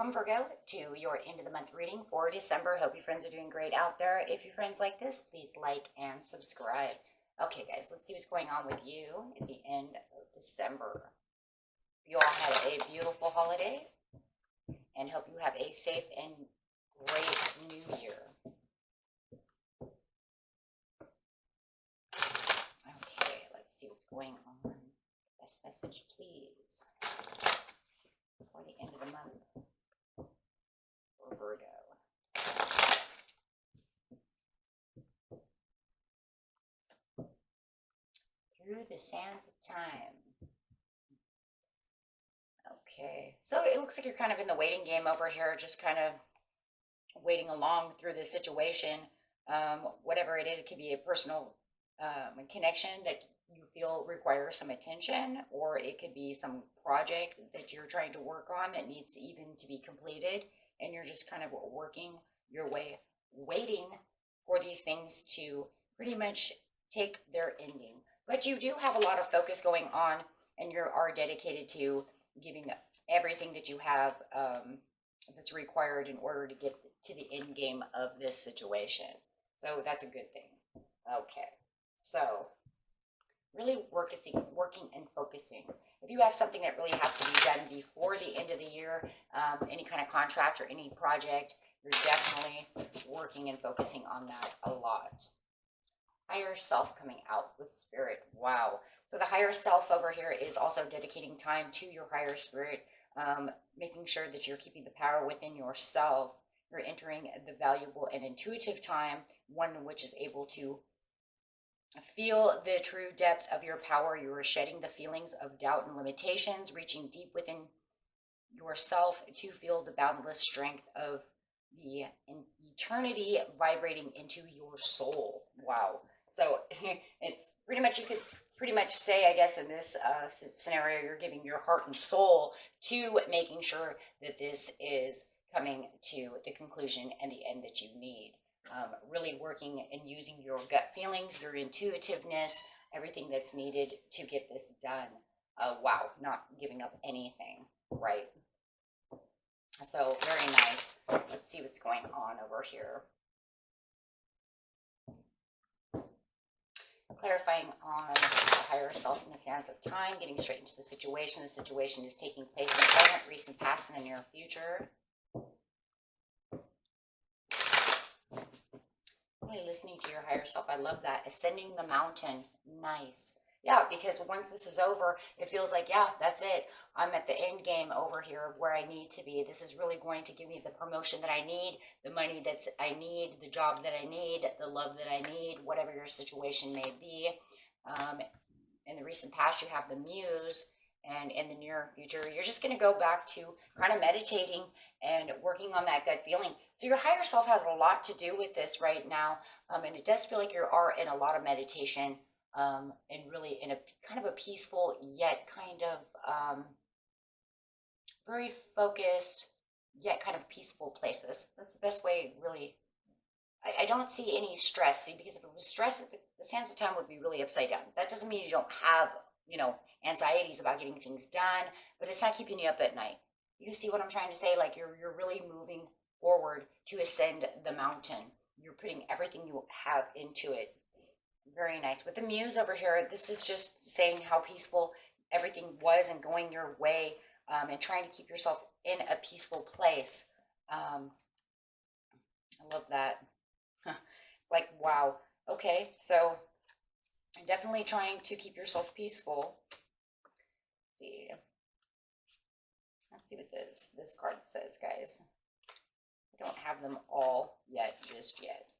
Welcome, Virgo, to your end of the month reading for December. Hope you friends are doing great out there. If your friends like this, please like and subscribe. Okay, guys, let's see what's going on with you at the end of December. You all had a beautiful holiday and hope you have a safe and great new year. Okay, let's see what's going on. Best message, please, for the end of the month. Virgo. Through the sands of time. Okay, so it looks like you're kind of in the waiting game over here, just kind of waiting along through the situation. Whatever it is, it could be a personal connection that you feel requires some attention, or it could be some project that you're trying to work on that needs even to be completed. And you're just kind of working your way, waiting for these things to pretty much take their ending. But you do have a lot of focus going on, and you are dedicated to giving everything that you have that's required in order to get to the end game of this situation. So that's a good thing. Okay, so really working and focusing. If you have something that really has to be done before the end of the year, any kind of contract or any project, you're definitely working and focusing on that a lot. Higher self coming out with spirit. Wow. So the higher self over here is also dedicating time to your higher spirit, making sure that you're keeping the power within yourself. You're entering the valuable and intuitive time, one which is able to feel the true depth of your power. You are shedding the feelings of doubt and limitations, reaching deep within yourself to feel the boundless strength of the eternity vibrating into your soul. Wow. So it's pretty much, you could pretty much say, I guess, in this scenario, you're giving your heart and soul to making sure that this is coming to the conclusion and the end that you need. Really working and using your gut feelings, your intuitiveness, everything that's needed to get this done. Wow, not giving up anything, right? So very nice. Let's see what's going on over here. Clarifying on the higher self in the sands of time, getting straight into the situation. The situation is taking place in the present, recent, past, and the near future. Really listening to your higher self. I love that. Ascending the mountain. Nice. Yeah, because once this is over, it feels like, yeah, that's it. I'm at the end game over here where I need to be. This is really going to give me the promotion that I need, the money that I need, the job that I need, the love that I need, whatever your situation may be. In the recent past, you have the muse, and in the near future, you're just going to go back to kind of meditating and working on that gut feeling. So your higher self has a lot to do with this right now, and it does feel like you are in a lot of meditation, and really in a kind of a peaceful yet kind of very focused yet kind of peaceful place. That's the best way, really. I don't see any stress. See, because if it was stress, the sands of time would be really upside down. That doesn't mean you don't have, anxieties about getting things done, but it's not keeping you up at night. You see what I'm trying to say? Like you're really moving forward to ascend the mountain. You're putting everything you have into it. Very nice. With the muse over here, this is just saying how peaceful everything was and going your way, and trying to keep yourself in a peaceful place. I love that. It's like, wow. Okay, so definitely trying to keep yourself peaceful. Let's see what this card says, guys. I don't have them all yet, just yet.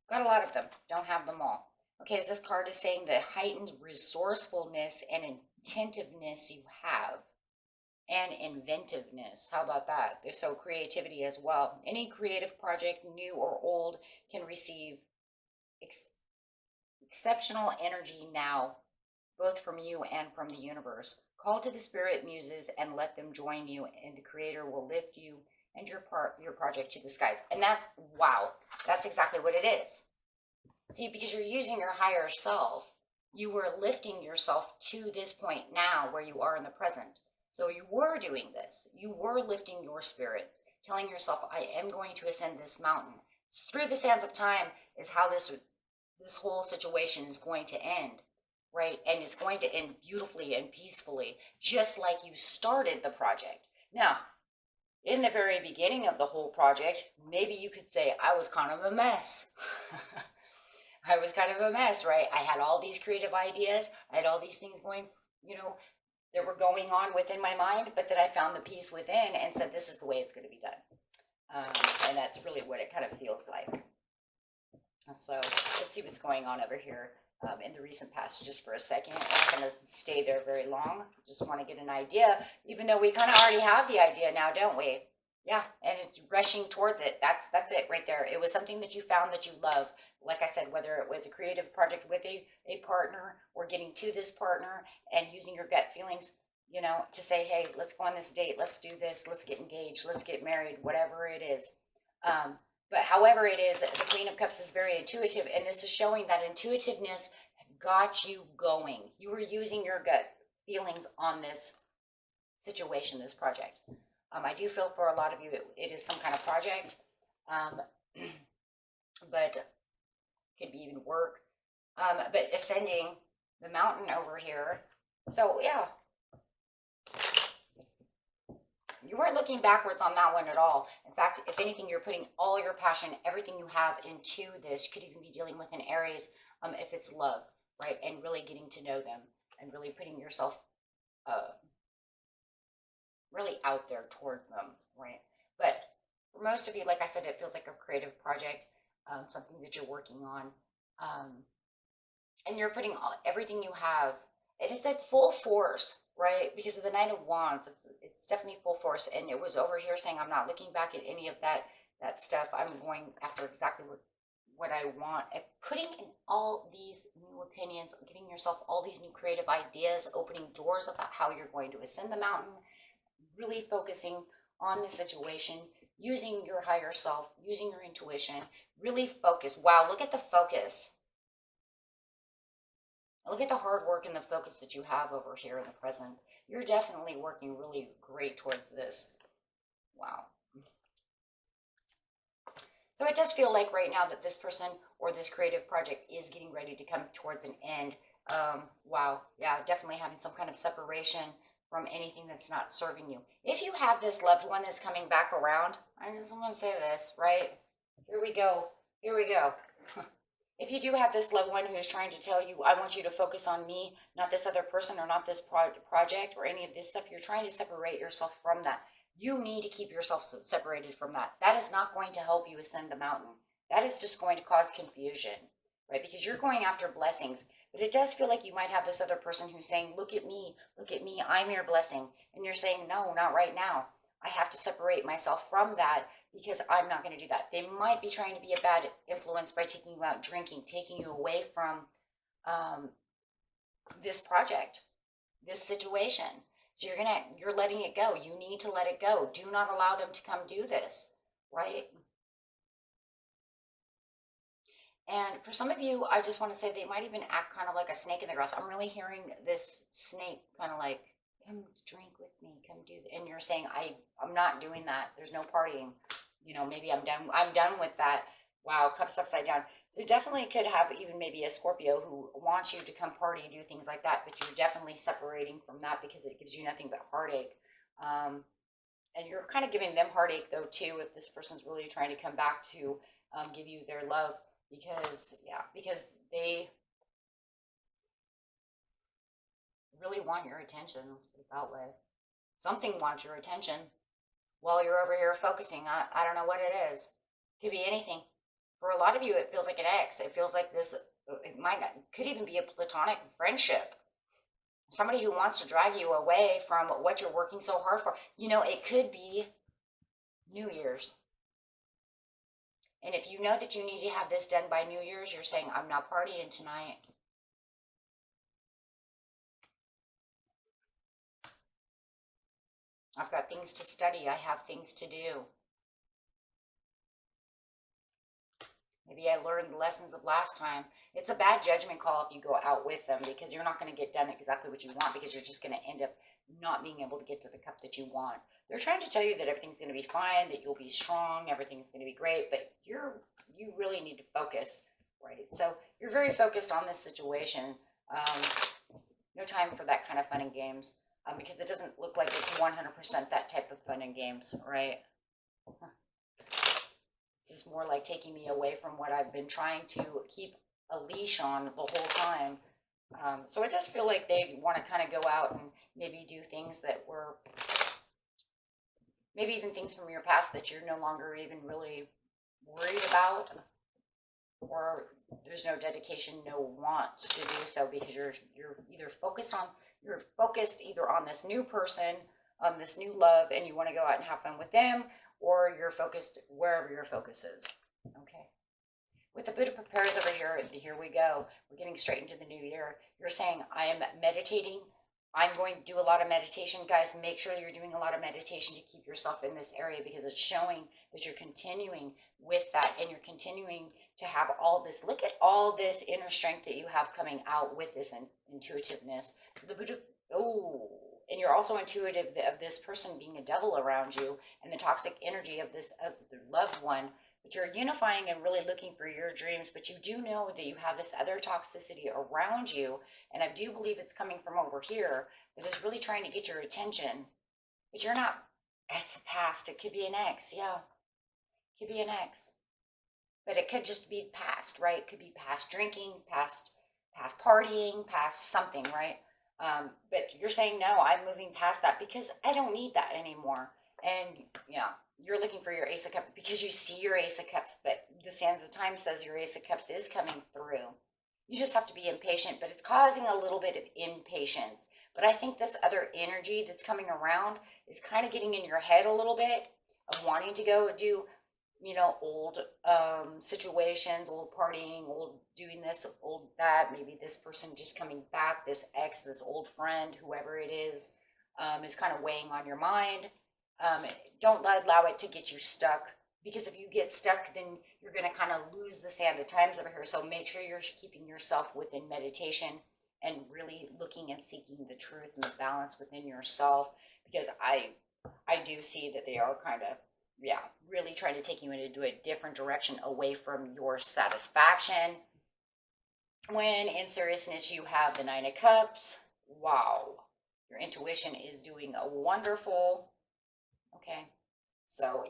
Got a lot of them. Don't have them all. Okay, this card is saying the heightened resourcefulness and attentiveness you have, and inventiveness. How about that? So creativity as well. Any creative project, new or old, can receive exceptional energy now, both from you and from the universe. Call to the spirit muses and let them join you, and the creator will lift you and your project to the skies. And that's, wow, that's exactly what it is. See, because you're using your higher self, you were lifting yourself to this point now where you are in the present. So you were doing this. You were lifting your spirits, telling yourself, I am going to ascend this mountain. It's through the sands of time is how this whole situation is going to end, right? And it's going to end beautifully and peacefully, just like you started the project. Now, in the very beginning of the whole project, maybe you could say, I was kind of a mess. I was kind of a mess, right? I had all these creative ideas. I had all these things going, that were going on within my mind, but then I found the peace within and said, this is the way it's going to be done. And that's really what it kind of feels like. So let's see what's going on over here in the recent past just for a second. I'm not going to stay there very long. Just want to get an idea, even though we kind of already have the idea now, don't we? Yeah, and it's rushing towards it. That's it right there. It was something that you found that you love. Like I said, whether it was a creative project with a partner or getting to this partner and using your gut feelings, to say, hey, let's go on this date. Let's do this. Let's get engaged. Let's get married, whatever it is. But however it is, the Queen of Cups is very intuitive, and this is showing that intuitiveness got you going. You were using your gut feelings on this situation, this project. I do feel for a lot of you, it is some kind of project, but could be even work. But ascending the mountain over here. So yeah, you weren't looking backwards on that one at all. In fact, if anything, you're putting all your passion, everything you have into this. You could even be dealing with an Aries, if it's love, right? And really getting to know them and really putting yourself really out there towards them, right? But for most of you, like I said, it feels like a creative project, something that you're working on. And you're putting everything you have, and it's at full force, right? Because of the Knight of Wands, it's definitely full force. And it was over here saying, I'm not looking back at any of that stuff. I'm going after exactly what I want. And putting in all these new opinions, giving yourself all these new creative ideas, opening doors about how you're going to ascend the mountain, really focusing on the situation, using your higher self, using your intuition, really focus. Wow, look at the focus. Look at the hard work and the focus that you have over here in the present. You're definitely working really great towards this. Wow. So it does feel like right now that this person or this creative project is getting ready to come towards an end. Wow. Yeah, definitely having some kind of separation from anything that's not serving you. If you have this loved one that's coming back around, I just want to say this, right? Here we go. Here we go. If you do have this loved one who's trying to tell you, I want you to focus on me, not this other person or not this project or any of this stuff, you're trying to separate yourself from that. You need to keep yourself separated from that. That is not going to help you ascend the mountain. That is just going to cause confusion, right? Because you're going after blessings. But it does feel like you might have this other person who's saying, look at me, I'm your blessing. And you're saying, no, not right now. I have to separate myself from that because I'm not going to do that. They might be trying to be a bad influence by taking you out drinking, taking you away from this project, this situation. So you're letting it go. You need to let it go. Do not allow them to come do this, right? And for some of you, I just want to say they might even act kind of like a snake in the grass. I'm really hearing this snake kind of like, come drink with me, come do that. And you're saying, I'm not doing that. There's no partying. Maybe I'm done with that. Wow, cups upside down. So definitely could have even maybe a Scorpio who wants you to come party, do things like that, but you're definitely separating from that because it gives you nothing but heartache. And you're kind of giving them heartache though too if this person's really trying to come back to give you their love because they really want your attention. Let's put it that way. Something wants your attention while you're over here focusing. I don't know what it is. Could be anything. For a lot of you, it feels like an ex. It feels like this. It might not. Could even be a platonic friendship. Somebody who wants to drag you away from what you're working so hard for. It could be New Year's. And if you know that you need to have this done by New Year's, you're saying, I'm not partying tonight. I've got things to study. I have things to do. Maybe I learned the lessons of last time. It's a bad judgment call if you go out with them because you're not going to get done exactly what you want because you're just going to end up not being able to get to the cup that you want. They're trying to tell you that everything's going to be fine, that you'll be strong, everything's going to be great, but you really need to focus, right? So you're very focused on this situation. No time for that kind of fun and games, because it doesn't look like it's 100% that type of fun and games, right? This is more like taking me away from what I've been trying to keep a leash on the whole time. So I just feel like they want to kind of go out and maybe do things that were, maybe even things from your past that you're no longer even really worried about, or there's no dedication, no want to do so, because you're either focused either on this new person, on this new love, and you want to go out and have fun with them, or you're focused wherever your focus is. Okay. With the Buddha prepares over here we go. We're getting straight into the new year. You're saying, I am meditating. I'm going to do a lot of meditation. Guys, make sure you're doing a lot of meditation to keep yourself in this area, because it's showing that you're continuing with that, and you're continuing to have all this. Look at all this inner strength that you have coming out with this intuitiveness. So the Buddha, and you're also intuitive of this person being a devil around you, and the toxic energy of this other loved one. But you're unifying and really looking for your dreams, but you do know that you have this other toxicity around you, and I do believe it's coming from over here, that is really trying to get your attention, but you're not. It's a past. It could be an ex. Yeah, it could be an ex, but it could just be past, right? It could be past drinking, past partying, past something, right? But you're saying, no, I'm moving past that because I don't need that anymore. And yeah, you're looking for your Ace of Cups because you see your Ace of Cups, but the Sands of Time says your Ace of Cups is coming through. You just have to be impatient, but it's causing a little bit of impatience. But I think this other energy that's coming around is kind of getting in your head a little bit of wanting to go do, old situations, old partying, old doing this, old that. Maybe this person just coming back, this ex, this old friend, whoever it is kind of weighing on your mind. Don't allow it to get you stuck, because if you get stuck, then you're going to kind of lose the Sand of Times over here. So make sure you're keeping yourself within meditation and really looking and seeking the truth and the balance within yourself, because I do see that they are kind of, really trying to take you into a different direction away from your satisfaction. When in seriousness, you have the Nine of Cups. Wow. Your intuition is doing a wonderful. Okay. So,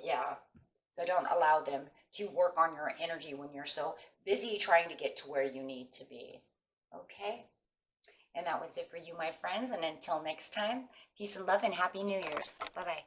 So don't allow them to work on your energy when you're so busy trying to get to where you need to be. Okay. And that was it for you, my friends. And until next time, peace and love and Happy New Year's. Bye-bye.